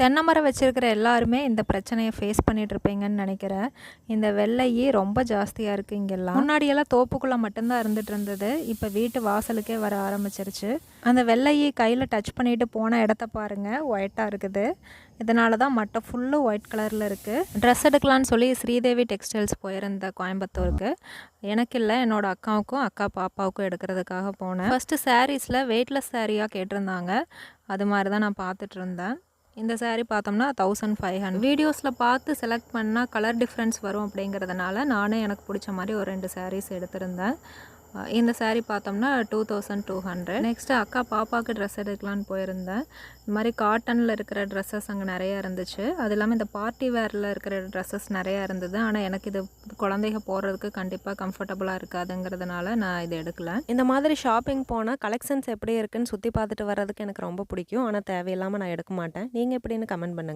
தென்னை மரம் வச்சிருக்கிற எல்லாருமே இந்த பிரச்சனையை ஃபேஸ் பண்ணிட்டு இருப்பீங்கன்னு நினைக்கிறேன். இந்த வெள்ளையி ரொம்ப ஜாஸ்தியாக இருக்குது இங்கெல்லாம். முன்னாடியெல்லாம் தோப்புக்குள்ளே மட்டும்தான் இருந்துட்டு இருந்தது. இப்போ வீட்டு வாசலுக்கே வர ஆரம்பிச்சிருச்சு. அந்த வெள்ளையி கையில் டச் பண்ணிட்டு போன இடத்த பாருங்கள், ஒயிட்டாக இருக்குது. இதனால தான் மட்டை ஃபுல்லும் ஒயிட் கலரில் இருக்குது. ட்ரெஸ் எடுக்கலான்னு சொல்லி ஸ்ரீதேவி டெக்ஸ்டைல்ஸ் போயிருந்தேன் கோயம்புத்தூருக்கு. எனக்கு இல்லை, என்னோடய அக்காவுக்கும் அக்கா பாப்பாவுக்கும் எடுக்கிறதுக்காக போனேன். ஃபஸ்ட்டு சாரீஸில் வெயிட்லெஸ் சாரியாக கேட்டிருந்தாங்க. அது மாதிரி தான் நான் பார்த்துட்டு இருந்தேன். இந்த சாரீ பார்த்தோம்னா 1500. வீடியோஸில் பார்த்து செலக்ட் பண்ணால் கலர் டிஃப்ரென்ஸ் வரும் அப்படிங்கிறதுனால நானே எனக்கு பிடிச்ச மாதிரி ஒரு 2 சாரீஸ் எடுத்திருந்தேன். இந்த சாரீ பார்த்தோம்னா 2200. நெக்ஸ்ட்டு அக்கா பாப்பாவுக்கு ட்ரெஸ் எடுக்கலான்னு போயிருந்தேன். இந்த மாதிரி காட்டனில் இருக்கிற ட்ரெஸ்ஸஸ் அங்கே நிறையா இருந்துச்சு. அது இல்லாமல் இந்த பார்ட்டி வேரில் இருக்கிற ட்ரெஸ்ஸஸ் நிறையா இருந்தது. ஆனால் எனக்கு இது குழந்தைங்க போடுறதுக்கு கண்டிப்பாக கம்ஃபர்டபுளாக இருக்காதுங்கிறதுனால நான் இது எடுக்கல. இந்த மாதிரி ஷாப்பிங் போனால் கலெக்ஷன்ஸ் எப்படி இருக்குன்னு சுற்றி பார்த்துட்டு வர்றதுக்கு எனக்கு ரொம்ப பிடிக்கும். ஆனால் தேவையில்லாமல் நான் எடுக்க மாட்டேன். நீங்கள் எப்படின்னு கமெண்ட் பண்ணுங்கள்.